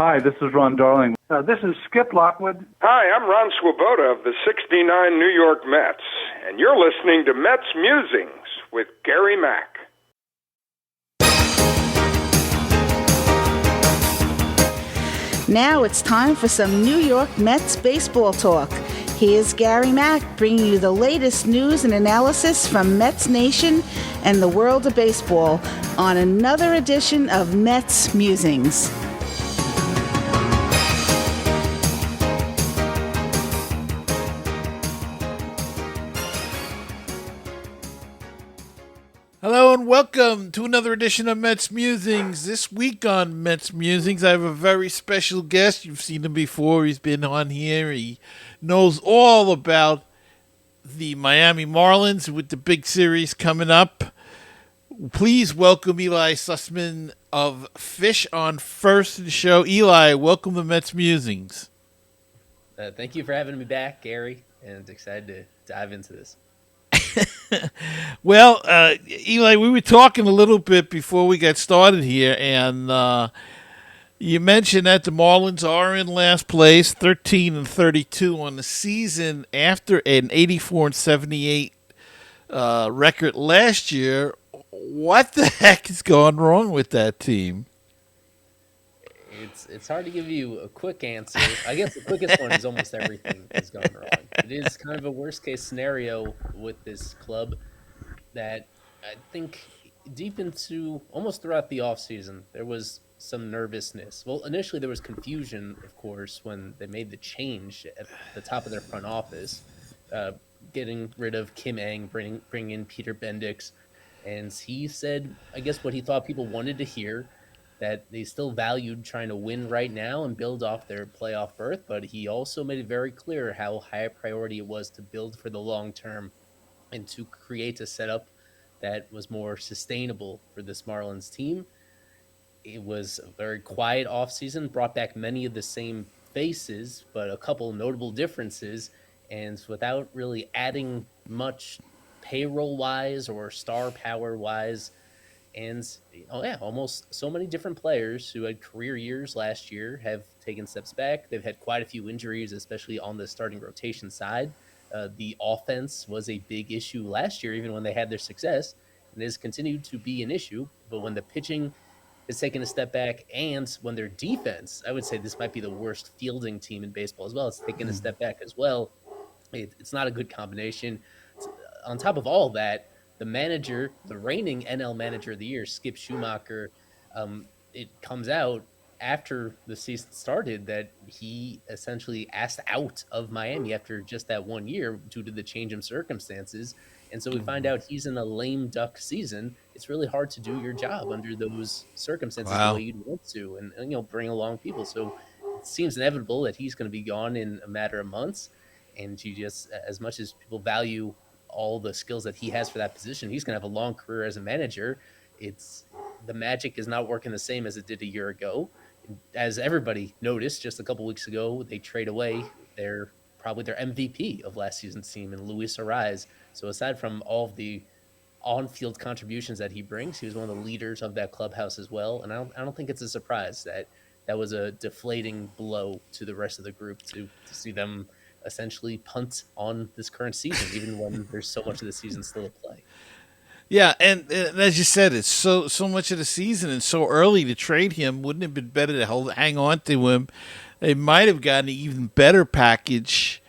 Hi, this is Ron Darling. This is Skip Lockwood. Hi, I'm Ron Swoboda of the '69 New York Mets, and you're listening to Mets Musings with Gary Mack. Now it's time for some New York Mets baseball talk. Here's Gary Mack bringing you the latest news and analysis from Mets Nation and the world of baseball on another edition of Mets Musings. Hello and welcome to another edition of Mets Musings. This week on Mets Musings, I have a very special guest. You've seen him before. He's been on here. He knows all about the Miami Marlins with the big series coming up. Please welcome Eli Sussman of Fish on First to the show. Eli, welcome to Mets Musings. Thank you for having me back, Gary, and excited to dive into this. Well, Eli, we were talking a little bit before we got started here, and you mentioned that the Marlins are in last place, 13-32 on the season after an 84-78 record last year. What the heck has gone wrong with that team? It's hard to give you a quick answer. I guess the quickest one is almost everything has gone wrong. It is kind of a worst-case scenario with this club that I think deep into almost throughout the offseason, there was some nervousness. Well, initially there was confusion, of course, when they made the change at the top of their front office, getting rid of Kim Ng, bring in Peter Bendix, and he said, I guess, what he thought people wanted to hear, that they still valued trying to win right now and build off their playoff berth, but he also made it very clear how high a priority it was to build for the long term and to create a setup that was more sustainable for this Marlins team. It was a very quiet offseason, brought back many of the same faces, but a couple notable differences, and without really adding much payroll-wise or star power-wise. And almost so many different players who had career years last year have taken steps back. They've had quite a few injuries, especially on the starting rotation side. The offense was a big issue last year, even when they had their success, and has continued to be an issue. But when the pitching has taken a step back, and when their defense, I would say this might be the worst fielding team in baseball as well, it's taken a step back as well. It's not a good combination. On top of all that, the manager, the reigning NL Manager of the Year, Skip Schumacher, it comes out after the season started that he essentially asked out of Miami after just that 1 year due to the change in circumstances. And so we find out he's in a lame duck season. It's really hard to do your job under those circumstances the way you'd want to and bring along people. So it seems inevitable that he's going to be gone in a matter of months. And you just, as much as people value all the skills that he has for that position, he's going to have a long career as a manager. The magic is not working the same as it did a year ago. As everybody noticed just a couple weeks ago, they trade away probably their MVP of last season's team in Luis Ariz. So aside from all of the on-field contributions that he brings, he was one of the leaders of that clubhouse as well. And I don't think it's a surprise that was a deflating blow to the rest of the group to see them essentially punt on this current season, even when there's so much of the season still to play. Yeah, and as you said, it's so much of the season and so early to trade him. Wouldn't it have been better to hang on to him? They might have gotten an even better package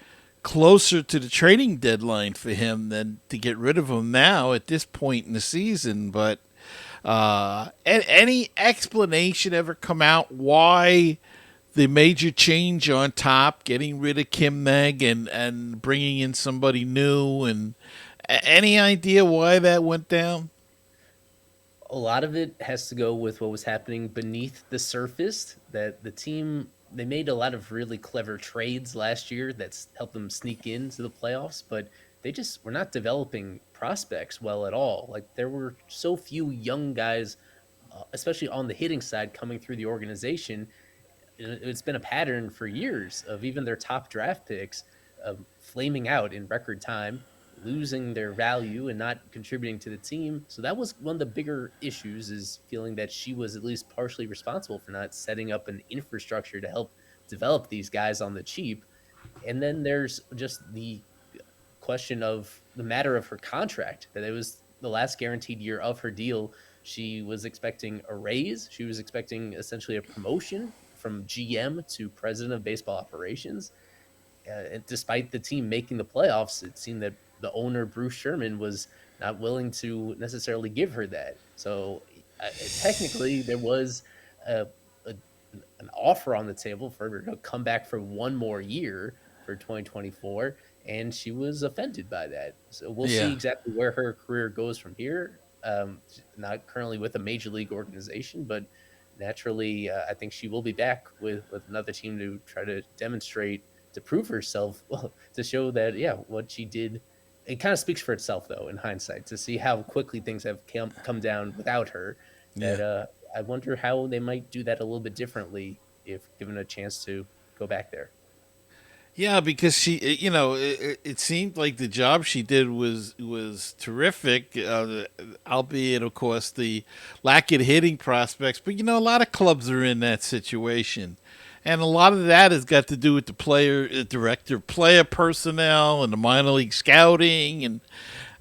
closer to the trading deadline for him than to get rid of him now at this point in the season. But any explanation ever come out why the major change on top, getting rid of Kim Meg and bringing in somebody new, and any idea why that went down? A lot of it has to go with what was happening beneath the surface, that the team, they made a lot of really clever trades last year that's helped them sneak into the playoffs, but they just were not developing prospects well at all. Like, there were so few young guys, especially on the hitting side, coming through the organization. It's been a pattern for years of even their top draft picks flaming out in record time. losing their value and not contributing to the team. So that was one of the bigger issues, is feeling that she was at least partially responsible for not setting up an infrastructure to help develop these guys on the cheap. And then there's just the question of the matter of her contract, that it was the last guaranteed year of her deal. She was expecting a raise. She was expecting essentially a promotion from GM to president of baseball operations. And despite the team making the playoffs, it seemed that the owner, Bruce Sherman, was not willing to necessarily give her that. So technically, there was a, a, an offer on the table for her to come back for one more year for 2024, and she was offended by that. So we'll see Yeah. exactly where her career goes from here. Not currently with a major league organization, but naturally, I think she will be back with another team to try to demonstrate, to prove herself, well, to show that, yeah, what she did, it kind of speaks for itself, though, in hindsight, to see how quickly things have come down without her. That Yeah. I wonder how they might do that a little bit differently if given a chance to go back there. Yeah, because it seemed like the job she did was terrific, albeit, of course, the lack of hitting prospects. But a lot of clubs are in that situation, and a lot of that has got to do with the player director, player personnel, and the minor league scouting,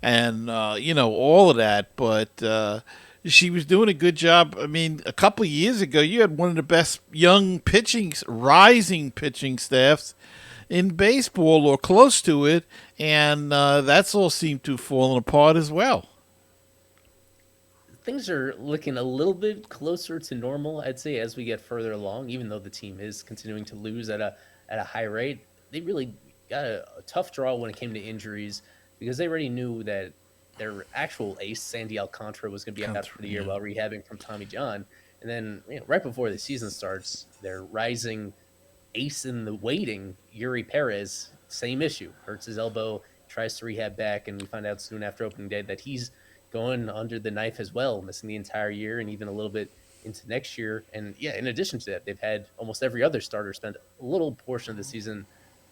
and all of that. But she was doing a good job. I mean, a couple of years ago, you had one of the best rising pitching staffs in baseball, or close to it, and that's all seemed to have fallen apart as well. Things are looking a little bit closer to normal, I'd say, as we get further along. Even though the team is continuing to lose at a high rate, they really got a tough draw when it came to injuries, because they already knew that their actual ace, Sandy Alcantara, was going to be out for the year while rehabbing from Tommy John. And then right before the season starts, their rising ace in the waiting, Yuri Perez, same issue, hurts his elbow, tries to rehab back, and we find out soon after opening day that he's going under the knife as well, missing the entire year and even a little bit into next year. And yeah, in addition to that, they've had almost every other starter spend a little portion of the season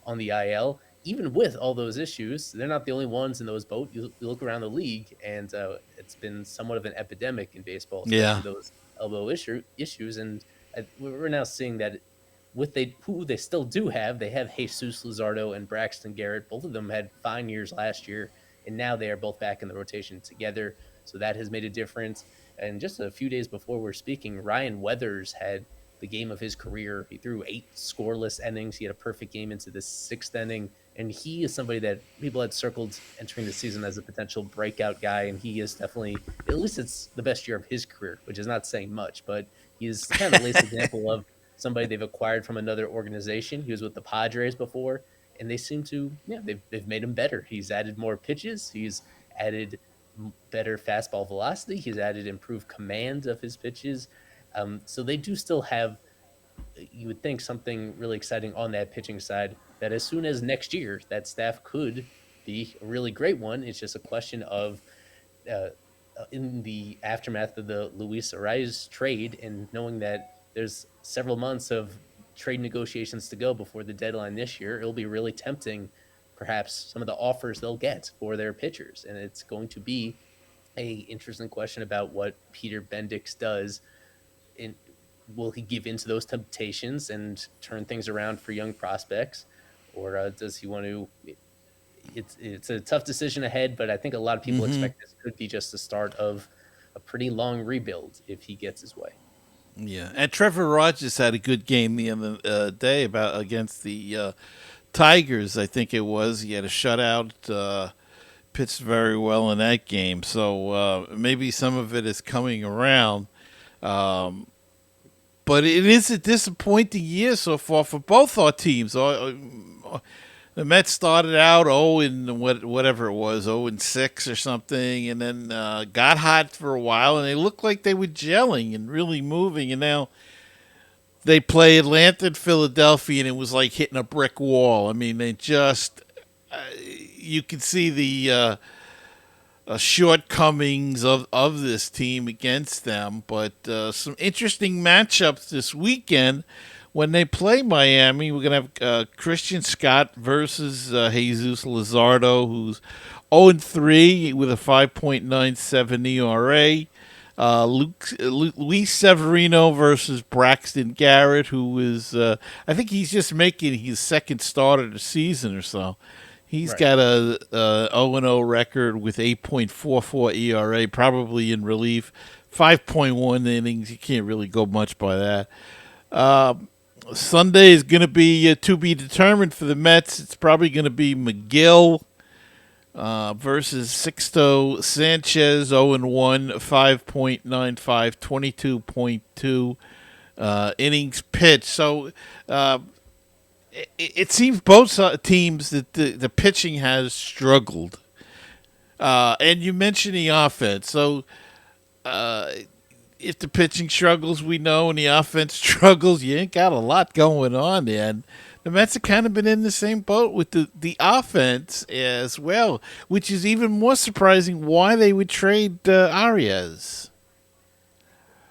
on the IL. Even with all those issues, they're not the only ones in those boat. You look around the league, and it's been somewhat of an epidemic in baseball, especially those elbow issues. And we're now seeing that who they still do have. They have Jesus Luzardo and Braxton Garrett. Both of them had fine years last year, and now they are both back in the rotation together. So that has made a difference. And just a few days before we're speaking, Ryan Weathers had the game of his career. He threw 8 scoreless innings. He had a perfect game into the 6th inning. And he is somebody that people had circled entering the season as a potential breakout guy. And he is definitely, at least it's the best year of his career, which is not saying much, but he is kind of the latest example of somebody they've acquired from another organization. He was with the Padres before, and they seem to, they've made him better. He's added more pitches. He's added better fastball velocity. He's added improved command of his pitches. So they do still have, you would think, something really exciting on that pitching side, that as soon as next year, that staff could be a really great one. It's just a question of, in the aftermath of the Luis Arraez trade, and knowing that there's several months of trade negotiations to go before the deadline this year, it'll be really tempting, perhaps, some of the offers they'll get for their pitchers. And it's going to be a interesting question about what Peter Bendix does. Will he give into those temptations and turn things around for young prospects, or does he want to? It's a tough decision ahead, but I think a lot of people expect this could be just the start of a pretty long rebuild if he gets his way. Yeah, and Trevor Rogers had a good game the other day against the Tigers. I think it was. He had a shutout. Pitched very well in that game. So maybe some of it is coming around. But it is a disappointing year so far for both our teams. The Mets started out 0 in whatever it was, 0-6 or something, and then got hot for a while, and they looked like they were gelling and really moving. And now they play Atlanta and Philadelphia, and it was like hitting a brick wall. I mean, they just you could see the shortcomings of this team against them. But some interesting matchups this weekend. when they play Miami, we're going to have Christian Scott versus Jesus Luzardo, who's 0-3 with a 5.97 ERA. Luis Severino versus Braxton Garrett, who is, I think he's just making his second start of the season or so. He's Right. got a 0-0 record with 8.44 ERA, probably in relief. 5.1 innings. You can't really go much by that. Sunday is going to be determined for the Mets. It's probably going to be McGill versus Sixto Sanchez, 0-1, 5.95, 22.2 innings pitched. So it seems both teams that the pitching has struggled. And you mentioned the offense. So if the pitching struggles, we know, and the offense struggles, you ain't got a lot going on there. And the Mets have kind of been in the same boat with the offense as well, which is even more surprising why they would trade Arias.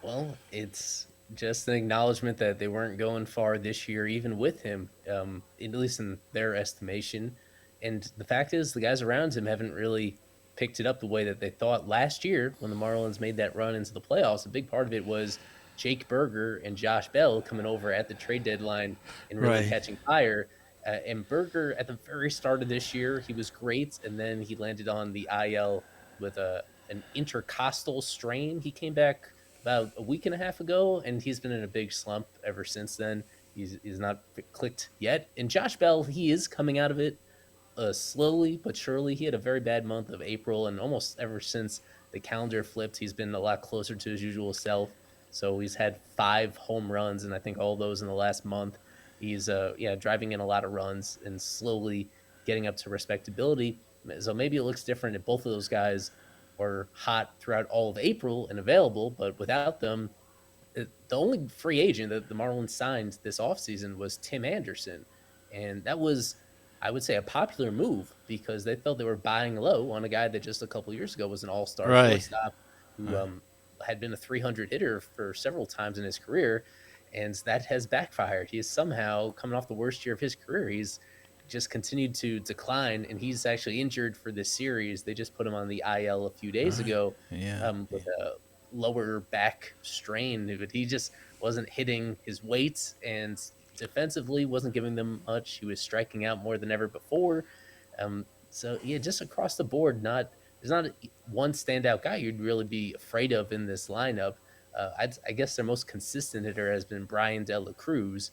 Well, it's just an acknowledgement that they weren't going far this year, even with him, at least in their estimation. And the fact is, the guys around him haven't really picked it up the way that they thought last year when the Marlins made that run into the playoffs. A big part of it was Jake Berger and Josh Bell coming over at the trade deadline and really Right. catching fire. And Berger, at the very start of this year, he was great, and then he landed on the IL with an intercostal strain. He came back about a week and a half ago, and he's been in a big slump ever since then. He's not clicked yet. And Josh Bell, he is coming out of it slowly but surely. He had a very bad month of April, and almost ever since the calendar flipped, he's been a lot closer to his usual self. So he's had 5 home runs, and I think all those in the last month. He's driving in a lot of runs and slowly getting up to respectability. So maybe it looks different if both of those guys were hot throughout all of April and available, but without them, the only free agent that the Marlins signed this offseason was Tim Anderson. And that was, I would say, a popular move because they felt they were buying low on a guy that just a couple years ago was an all-star Right. shortstop who had been a 300 hitter for several times in his career. And that has backfired. He is somehow coming off the worst year of his career. He's just continued to decline, and he's actually injured for this series. They just put him on the IL a few days ago Yeah. with a lower back strain, but he just wasn't hitting his weights and defensively wasn't giving them much. He was striking out more than ever before. So yeah, just across the board, there's not one standout guy you'd really be afraid of in this lineup. I guess their most consistent hitter has been Brian De La Cruz,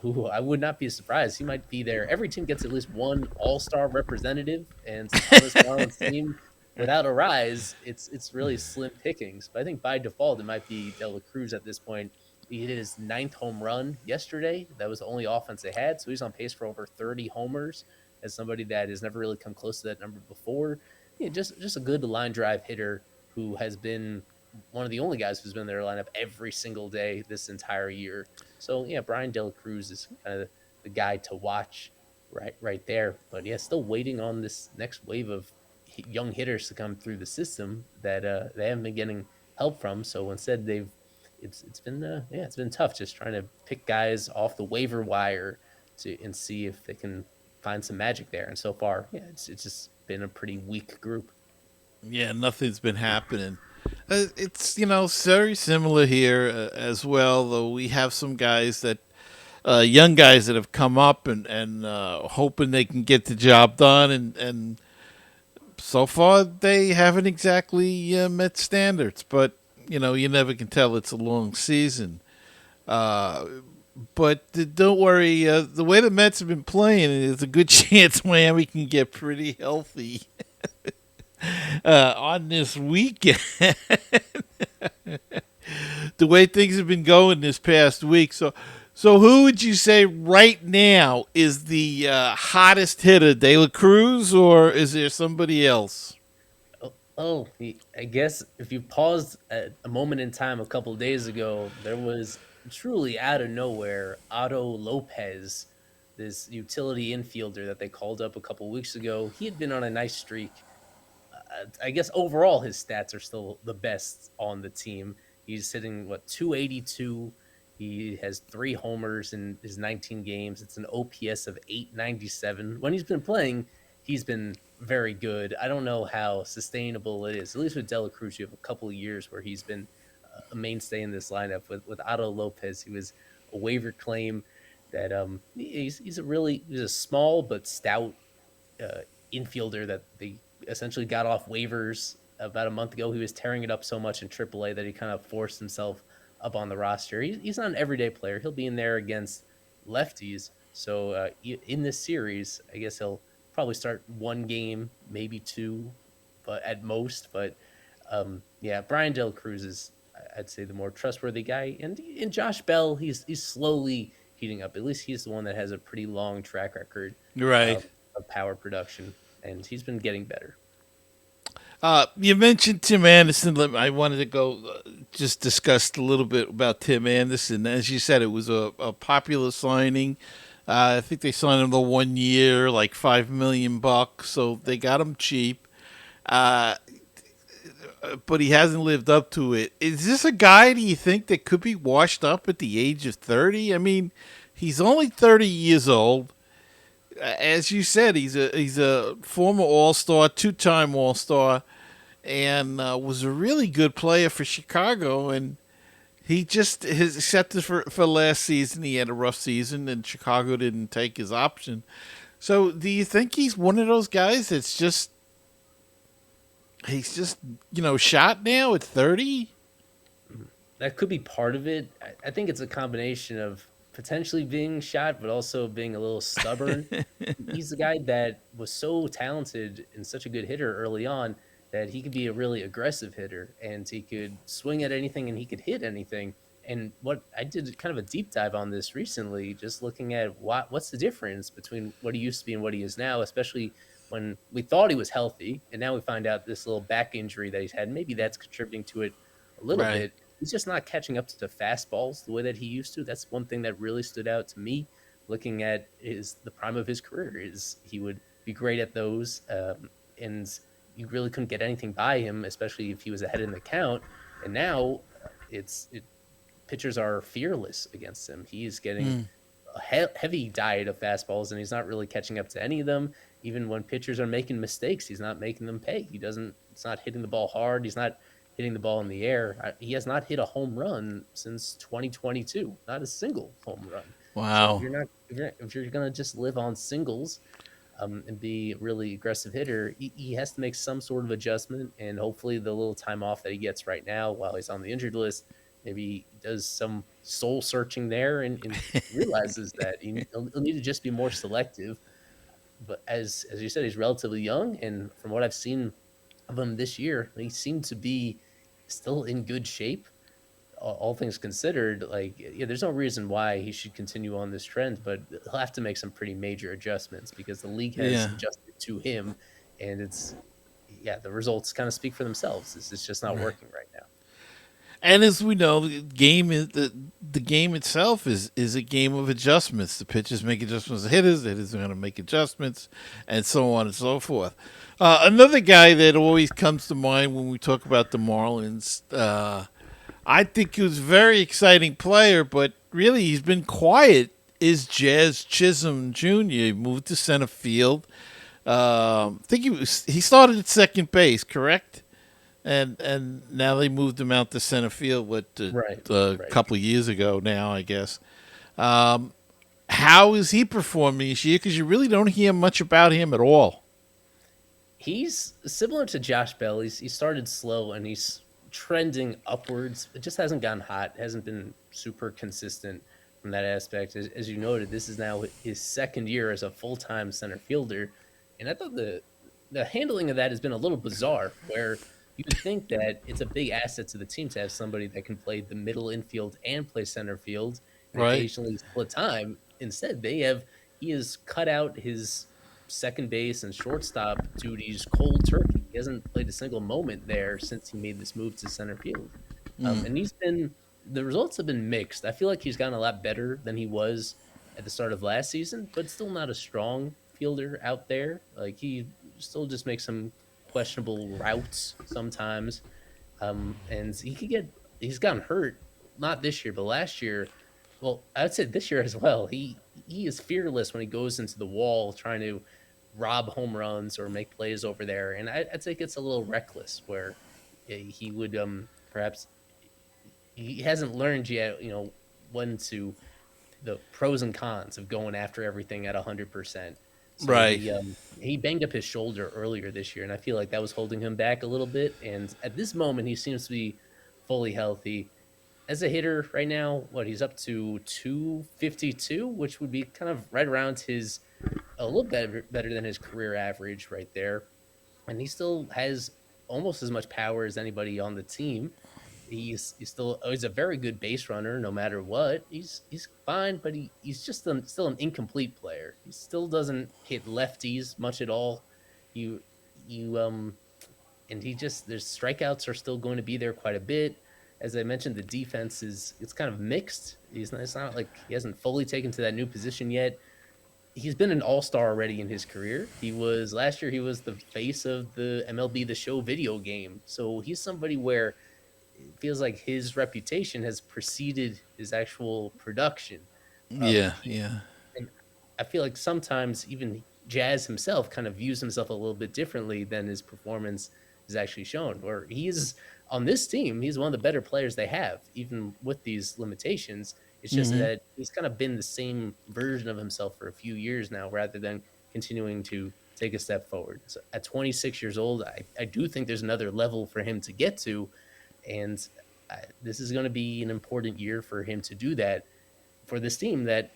who I would not be surprised. He might be there. Every team gets at least one all-star representative, and on this Marlins team, without a rise, it's really slim pickings. But I think by default, it might be De La Cruz at this point. He hit his 9th home run yesterday. That was the only offense they had, so he's on pace for over 30 homers as somebody that has never really come close to that number before. Yeah, just a good line drive hitter who has been one of the only guys who's been in their lineup every single day this entire year. So yeah, Brian De La Cruz is kind of the guy to watch right there. But yeah, still waiting on this next wave of young hitters to come through the system that they haven't been getting help from. So instead, it's been it's been tough just trying to pick guys off the waiver wire to and see if they can find some magic there. And so far, yeah, it's just been a pretty weak group. Yeah, nothing's been happening. It's very similar here as well. Though we have some guys that young guys that have come up and hoping they can get the job done, and so far they haven't exactly met standards. But you never can tell. It's a long season. But don't worry. The way the Mets have been playing, there's a good chance Miami can get pretty healthy on this weekend. The way things have been going this past week. So who would you say right now is the hottest hitter, De La Cruz, or is there somebody else? I guess if you paused at a moment in time a couple of days ago, there was truly out of nowhere Otto Lopez, this utility infielder that they called up a couple of weeks ago. He had been on a nice streak. I guess overall his stats are still the best on the team. He's hitting 282 He has 3 homers in his 19 games. It's an OPS of 897. When he's been playing, he's been very good. I don't know how sustainable it is. At least with Dela Cruz, you have a couple of years where he's been a mainstay in this lineup. With Otto Lopez, he was a waiver claim that he's a small but stout uh, infielder that they essentially got off waivers about a month ago. He was tearing it up so much in AAA that he kind of forced himself up on the roster. He's not an everyday player. He'll be in there against lefties. So in this series, I guess he'll probably start one game, maybe two, but at most. But yeah, Brian Del Cruz is, I'd say, the more trustworthy guy. And in Josh Bell, he's slowly heating up. At least he's the one that has a pretty long track record Right. of power production, and he's been getting better. You mentioned Tim Anderson. I wanted to go just discuss a little bit about Tim Anderson. As you said, it was a popular signing. I think they signed him the 1 year, like $5 million, so they got him cheap. But he hasn't lived up to it. Is this a guy, do you think, that could be washed up at the age of 30? I mean, he's only 30 years old. As you said, he's a former All-Star, two-time All-Star, and was a really good player for Chicago. And he just has accepted for last season. He had a rough season, and Chicago didn't take his option. So, do you think he's one of those guys that's just shot now at 30? That could be part of it. I think it's a combination of potentially being shot, but also being a little stubborn. He's the guy that was so talented and such a good hitter early on that he could be a really aggressive hitter, and he could swing at anything and he could hit anything. And what I did kind of a deep dive on this recently, just looking at what's the difference between what he used to be and what he is now, especially when we thought he was healthy, and now we find out this little back injury that he's had. Maybe that's contributing to it a little Right. bit. He's just not catching up to fastballs the way that he used to. That's one thing that really stood out to me looking at the prime of his career. Is he would be great at those, and you really couldn't get anything by him, especially if he was ahead in the count. And now pitchers are fearless against him. He is getting a heavy diet of fastballs, and he's not really catching up to any of them. Even when pitchers are making mistakes, he's not making them pay. It's not hitting the ball hard. He's not hitting the ball in the air. He has not hit a home run since 2022. Not a single home run. Wow. So if you're gonna just live on singles, and be a really aggressive hitter, he has to make some sort of adjustment. And hopefully, the little time off that he gets right now while he's on the injured list, maybe he does some soul searching there and realizes that he'll need to just be more selective. But as you said, he's relatively young, and from what I've seen of him this year, he seemed to be still in good shape. All things considered, there's no reason why he should continue on this trend, but he'll have to make some pretty major adjustments because the league has adjusted to him, and the results kind of speak for themselves. It's just not working right now. And as we know, the game itself is a game of adjustments. The pitchers make adjustments to hitters. The hitters are going to make adjustments, and so on and so forth. Another guy that always comes to mind when we talk about the Marlins, I think he was a very exciting player, but really he's been quiet, is Jazz Chisholm Jr. He moved to center field. I think he started at second base, correct? And now they moved him out to center field a couple of years ago now, I guess. How is he performing this year? Because you really don't hear much about him at all. He's similar to Josh Bell. He started slow, and he's trending upwards. It just hasn't gotten hot. Hasn't been super consistent from that aspect. As you noted, this is now his second year as a full-time center fielder. And I thought the handling of that has been a little bizarre, where you would think that it's a big asset to the team to have somebody that can play the middle infield and play center field and occasionally split time. Instead, he has cut out his second base and shortstop duties cold turkey. He hasn't played a single moment there since he made this move to center field. And the results have been mixed. I feel like he's gotten a lot better than he was at the start of last season, but still not a strong fielder out there. Like, he still just makes some questionable routes sometimes. And he's gotten hurt, not this year, but last year Well, I'd say this year as well. He is fearless when he goes into the wall trying to rob home runs or make plays over there, and I'd say it gets a little reckless where he would perhaps he hasn't learned yet, when to the pros and cons of going after everything at 100%. So Right. he banged up his shoulder earlier this year, and I feel like that was holding him back a little bit. And at this moment, he seems to be fully healthy. As a hitter right now, what he's up to 252, which would be kind of right around his a little better than his career average right there. And he still has almost as much power as anybody on the team. He's a very good base runner no matter what. He's fine, but he's just still an incomplete player. He still doesn't hit lefties much at all. You you and he just there's strikeouts are still going to be there quite a bit. As I mentioned, the defense is it's kind of mixed. It's not like he hasn't fully taken to that new position yet. He's been an all-star already in his career. He was last year he was the face of the MLB The Show video game. So he's somebody where it feels like his reputation has preceded his actual production. Yeah, He, yeah. and I feel like sometimes even Jazz himself kind of views himself a little bit differently than his performance is actually shown. Where he's on this team, he's one of the better players they have, even with these limitations. It's just that he's kind of been the same version of himself for a few years now, rather than continuing to take a step forward. So at 26 years old, I do think there's another level for him to get to, and this is going to be an important year for him to do that for this team that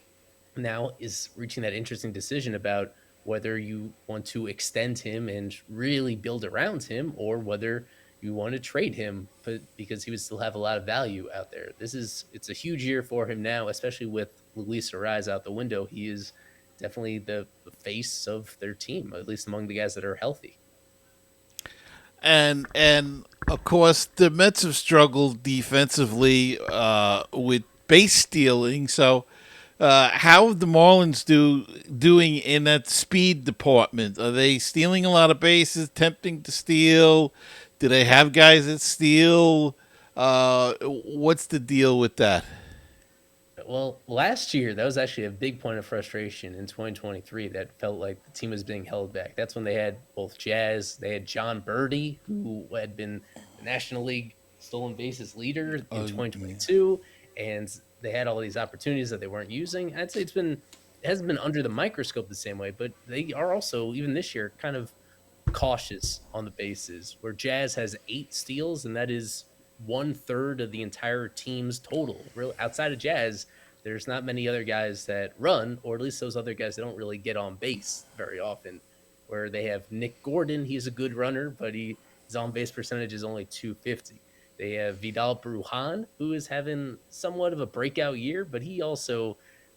now is reaching that interesting decision about whether you want to extend him and really build around him or whether you want to trade him but because he would still have a lot of value out there. It's a huge year for him now, especially with Luis Ariz out the window. He is definitely the face of their team, at least among the guys that are healthy. And of course the Mets have struggled defensively with base stealing. So how are the Marlins doing in that speed department? Are they stealing a lot of bases, tempting to steal? Do they have guys that steal? What's the deal with that? Well, last year that was actually a big point of frustration in 2023. That felt like the team was being held back. That's when they had both Jazz, they had John Birdie, who had been the National League stolen bases leader in 2022, and they had all these opportunities that they weren't using. I'd say it hasn't been under the microscope the same way, but they are also even this year kind of cautious on the bases, where Jazz has 8 steals, and that is 1/3 of the entire team's total. Really, outside of Jazz, there's not many other guys that run, or at least those other guys that don't really get on base very often. Where they have Nick Gordon, he's a good runner, but his on base percentage is only 250. They have Vidal Brujan, who is having somewhat of a breakout year, but he also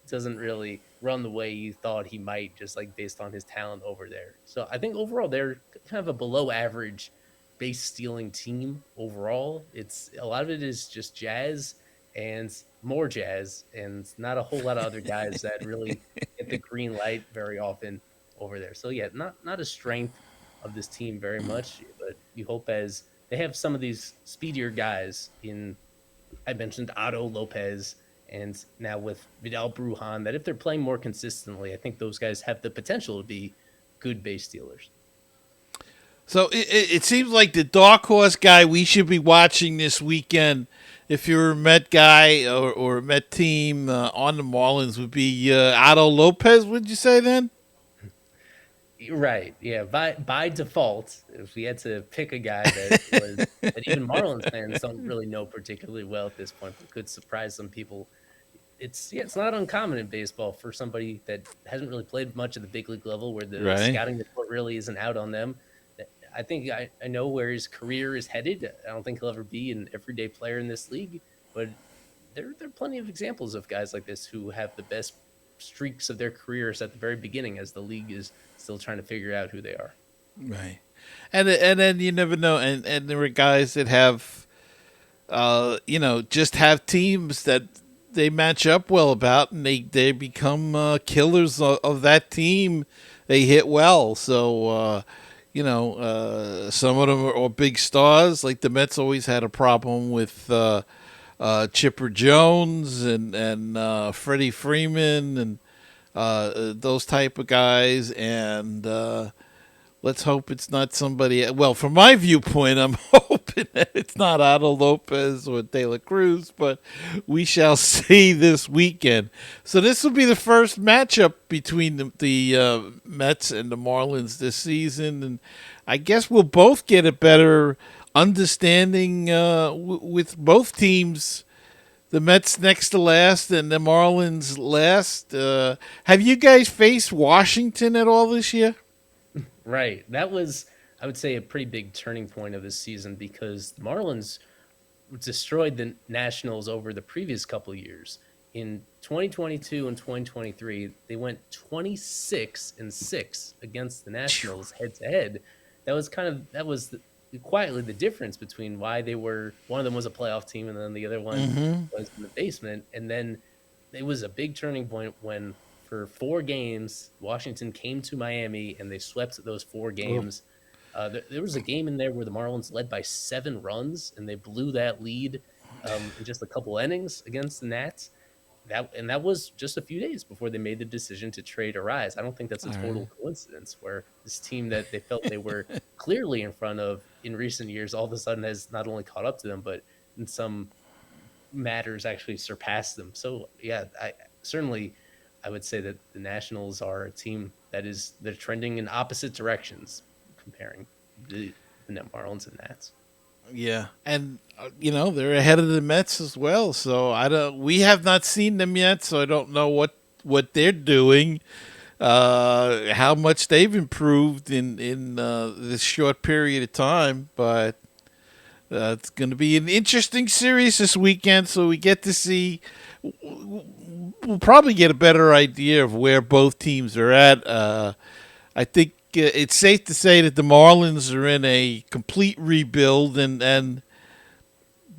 doesn't really run the way you thought he might, just like based on his talent over there. So I think overall they're kind of a below average base stealing team overall. It's a lot of it is just Jazz and more Jazz and not a whole lot of other guys that really get the green light very often over there. So yeah, not a strength of this team very much, but you hope as they have some of these speedier guys in I mentioned Otto Lopez and now with Vidal Brujan that if they're playing more consistently, I think those guys have the potential to be good base stealers. So it seems like the dark horse guy we should be watching this weekend, if you're a Met guy or a Met team on the Marlins, would be Otto Lopez. Would you say then? Right. Yeah. By default, if we had to pick a guy that even Marlins fans don't really know particularly well at this point, but could surprise some people, it's not uncommon in baseball for somebody that hasn't really played much at the big league level, where the Right. scouting report really isn't out on them. I think I know where his career is headed. I don't think he'll ever be an everyday player in this league, but there are plenty of examples of guys like this who have the best streaks of their careers at the very beginning, as the league is still trying to figure out who they are. Right. And then you never know. And there are guys that have, just have teams that they match up well about, and they become killers of that team. They hit well. So, some of them are big stars. Like the Mets always had a problem with Chipper Jones and Freddie Freeman and those type of guys. And let's hope it's not somebody. Well, from my viewpoint, I'm hoping that it's not Otto Lopez or De La Cruz, but we shall see this weekend. So this will be the first matchup between the Mets and the Marlins this season, and I guess we'll both get a better understanding with both teams. The Mets next to last and the Marlins last. Have you guys faced Washington at all this year? Right. That was, I would say, a pretty big turning point of this season because the Marlins destroyed the Nationals over the previous couple of years. In 2022 and 2023, they went 26-6 against the Nationals head to head. That was quietly the difference between why they were, one of them was a playoff team and then the other one was in the basement. And then it was a big turning point when for 4 games, Washington came to Miami and they swept those 4 games. There was a game in there where the Marlins led by 7 runs and they blew that lead in just a couple innings against the Nats. That was just a few days before they made the decision to trade Arise. I don't think that's a total coincidence where this team that they felt they were clearly in front of in recent years all of a sudden has not only caught up to them, but in some matters actually surpassed them. So yeah, I would say that the Nationals are a team they're trending in opposite directions comparing the Net Marlins and Nats. Yeah, and they're ahead of the Mets as well. So we have not seen them yet, so I don't know what they're doing, how much they've improved in this short period of time. But it's going to be an interesting series this weekend. So we get to see. We'll probably get a better idea of where both teams are at. I think it's safe to say that the Marlins are in a complete rebuild, and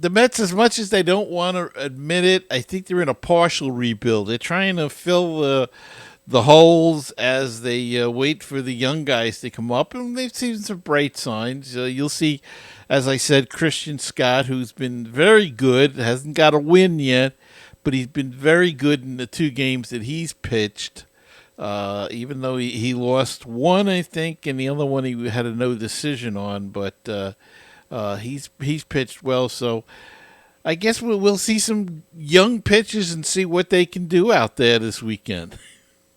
the Mets, as much as they don't want to admit it, I think they're in a partial rebuild. They're trying to fill the holes as they wait for the young guys to come up, and they've seen some bright signs. You'll see, as I said, Christian Scott, who's been very good, hasn't got a win yet, but he's been very good in the 2 games that he's pitched. Even though he lost one, I think, and the other one he had a no decision on, but he's pitched well. So I guess we'll see some young pitchers and see what they can do out there this weekend.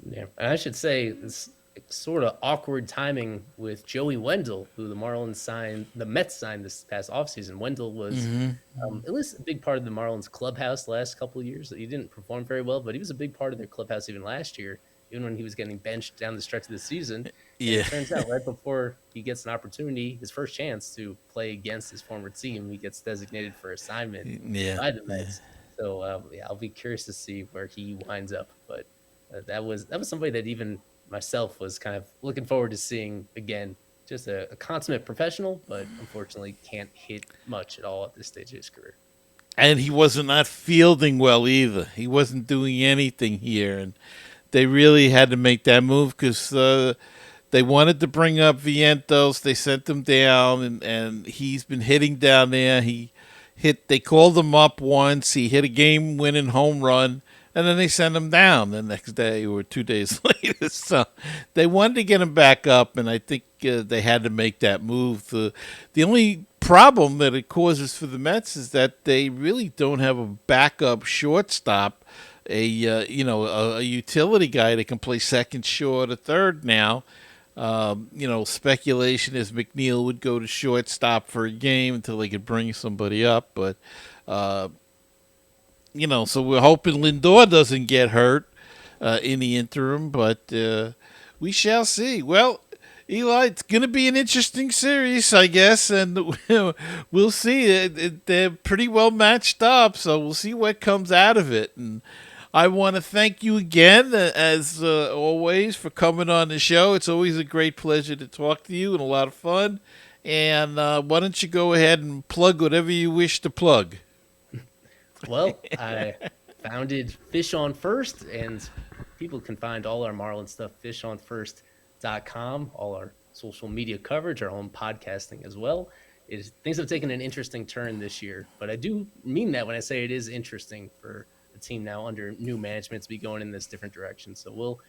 Yeah, and I should say it's sort of awkward timing with Joey Wendell, who the Mets signed this past offseason. Wendell was at least a big part of the Marlins clubhouse the last couple of years. He didn't perform very well, but he was a big part of their clubhouse even last year, even when he was getting benched down the stretch of the season. Yeah. And it turns out right before he gets an opportunity, his first chance to play against his former team, he gets designated for assignment by the Mets. So I'll be curious to see where he winds up. But that was somebody that even myself was kind of looking forward to seeing again. Just a consummate professional, but unfortunately can't hit much at all at this stage of his career. And he wasn't not fielding well either. He wasn't doing anything here, and they really had to make that move because they wanted to bring up Vientos. They sent him down, and he's been hitting down there. They called him up once. He hit a game-winning home run, and then they sent him down the next day or 2 days later. So they wanted to get him back up, and I think they had to make that move. The only problem that it causes for the Mets is that they really don't have a backup shortstop, a utility guy that can play second, short, or third now. Speculation is McNeil would go to shortstop for a game until they could bring somebody up, but so we're hoping Lindor doesn't get hurt in the interim, but we shall see. Well, Eli, it's going to be an interesting series, I guess, and we'll see. They're pretty well matched up, so we'll see what comes out of it. And I want to thank you again, as always, for coming on the show. It's always a great pleasure to talk to you and a lot of fun. And why don't you go ahead and plug whatever you wish to plug? Well, I founded Fish on First, and people can find all our Marlin stuff, fishonfirst.com, all our social media coverage, our own podcasting as well. things have taken an interesting turn this year. But I do mean that when I say it is interesting for the team now under new management to be going in this different direction. So we'll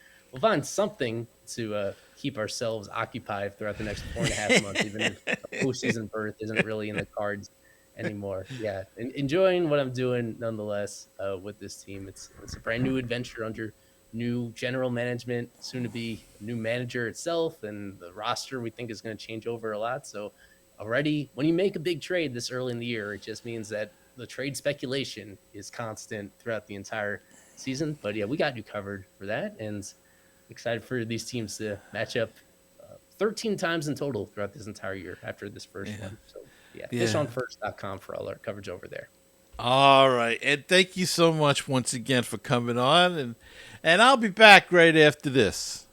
find something to keep ourselves occupied throughout the next 4.5 months, even if a postseason berth isn't really in the cards anymore. Yeah, enjoying what I'm doing nonetheless with this team. It's a brand new adventure under new general management, soon to be new manager itself, and the roster we think is going to change over a lot. So already, when you make a big trade this early in the year, it just means that the trade speculation is constant throughout the entire season. But yeah, we got you covered for that, and excited for these teams to match up 13 times in total throughout this entire year after this first one. So yeah, fishonfirst.com for all our coverage over there. All right, and thank you so much once again for coming on, and I'll be back right after this.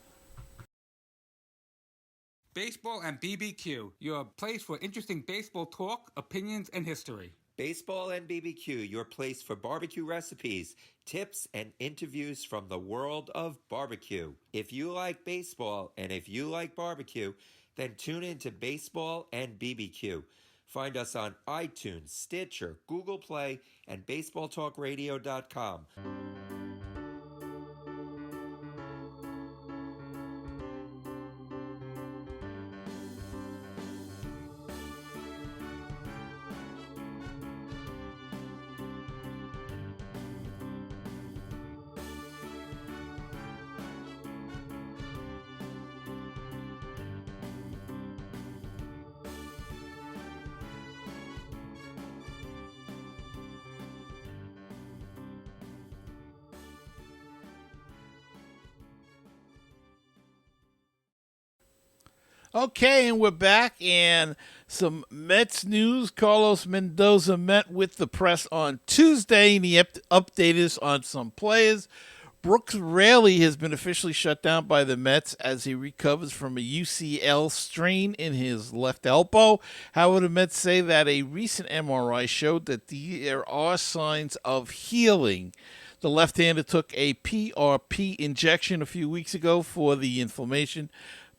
Baseball and BBQ, your place for interesting baseball talk, opinions, and history. Baseball and BBQ, your place for barbecue recipes, tips, and interviews from the world of barbecue. If you like baseball and if you like barbecue, then tune in to Baseball and BBQ. Find us on iTunes, Stitcher, Google Play, and BaseballTalkRadio.com. Okay, and we're back, and some Mets news. Carlos Mendoza met with the press on Tuesday, and he updated us on some players. Brooks Raley has been officially shut down by the Mets as he recovers from a UCL strain in his left elbow. However, the Mets say that a recent MRI showed that there are signs of healing. The left-hander took a PRP injection a few weeks ago for the inflammation,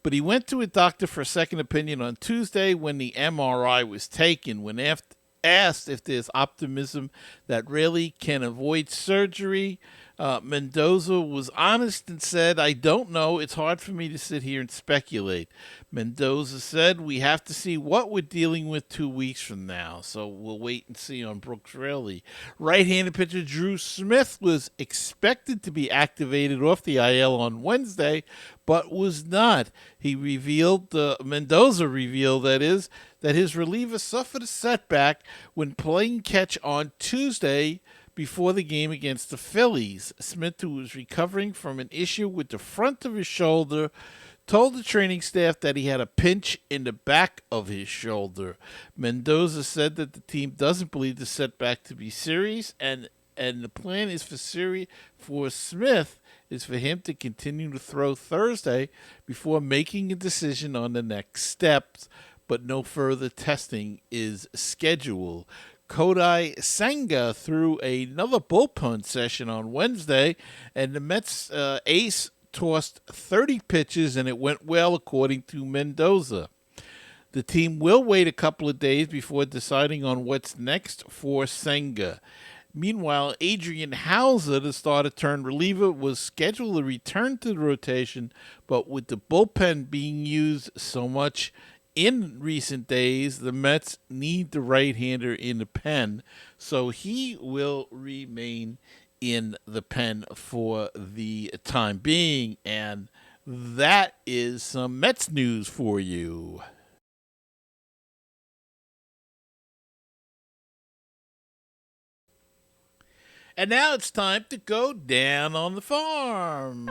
but he went to a doctor for a second opinion on Tuesday when the MRI was taken. When asked if there's optimism that Raley can avoid surgery, Mendoza was honest and said, "I don't know. It's hard for me to sit here and speculate." Mendoza said, "We have to see what we're dealing with 2 weeks from now, so we'll wait and see on Brooks Raley." Right-handed pitcher Drew Smith was expected to be activated off the IL on Wednesday, but was not. Mendoza revealed, that his reliever suffered a setback when playing catch on Tuesday before the game against the Phillies. Smith, who was recovering from an issue with the front of his shoulder, told the training staff that he had a pinch in the back of his shoulder. Mendoza said that the team doesn't believe the setback to be serious, and the plan is for Smith is for him to continue to throw Thursday before making a decision on the next steps, but no further testing is scheduled. Kodai Senga threw another bullpen session on Wednesday, and the Mets ace tossed 30 pitches, and it went well, according to Mendoza. The team will wait a couple of days before deciding on what's next for Senga. Meanwhile, Adrian Hauser, the starter-turned-reliever, was scheduled to return to the rotation, but with the bullpen being used so much in recent days, the Mets need the right-hander in the pen, so he will remain in the pen for the time being. And that is some Mets news for you. And now it's time to go down on the farm.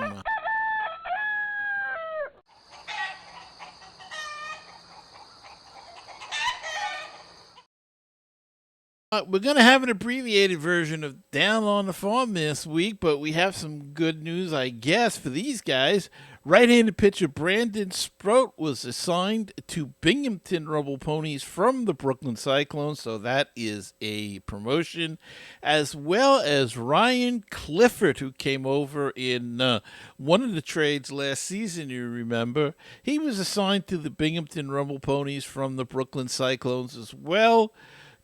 We're going to have an abbreviated version of Down on the Farm this week, but we have some good news, I guess, for these guys. Right-handed pitcher Brandon Sproat was assigned to Binghamton Rumble Ponies from the Brooklyn Cyclones, so that is a promotion, as well as Ryan Clifford, who came over in one of the trades last season, you remember. He was assigned to the Binghamton Rumble Ponies from the Brooklyn Cyclones as well.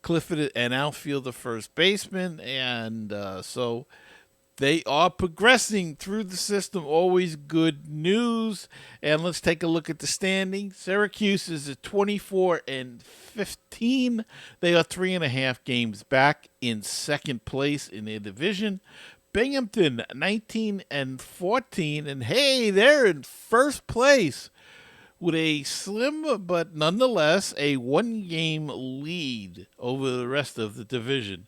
Clifford, an outfielder, first baseman, and so they are progressing through the system. Always good news. And let's take a look at the standings. Syracuse is at 24-15. They are 3.5 games back in second place in their division. Binghamton 19-14, and hey, they're in first place with a slim but nonetheless a 1-game lead over the rest of the division.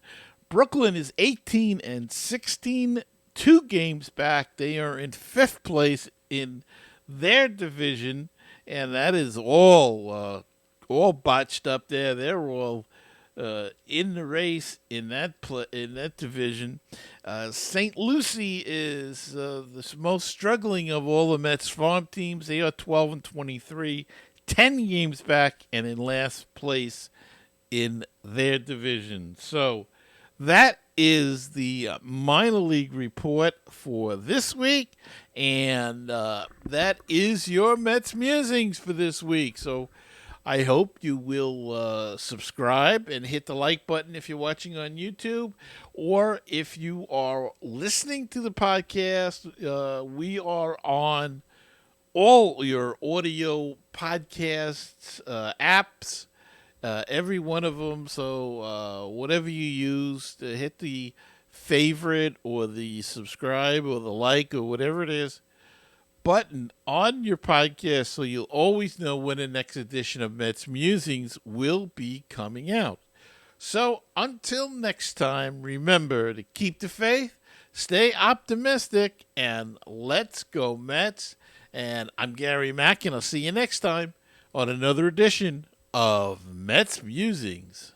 Brooklyn is 18-16, 2 games back. They are in 5th place in their division, and that is all botched up there. They're all in the race in that division. St. Lucie is the most struggling of all the Mets farm teams. They are 12-23, 10 games back, and in last place in their division. So that is the minor league report for this week, and that is your Mets Musings for this week. So I hope you will subscribe and hit the like button if you're watching on YouTube, or if you are listening to the podcast, we are on all your audio podcasts, apps, every one of them. So whatever you use, to hit the favorite or the subscribe or the like or whatever it is button on your podcast, so you'll always know when the next edition of Mets Musings will be coming out. So until next time, remember to keep the faith, stay optimistic, and let's go Mets. And I'm Gary Mack, and I'll see you next time on another edition of Mets Musings.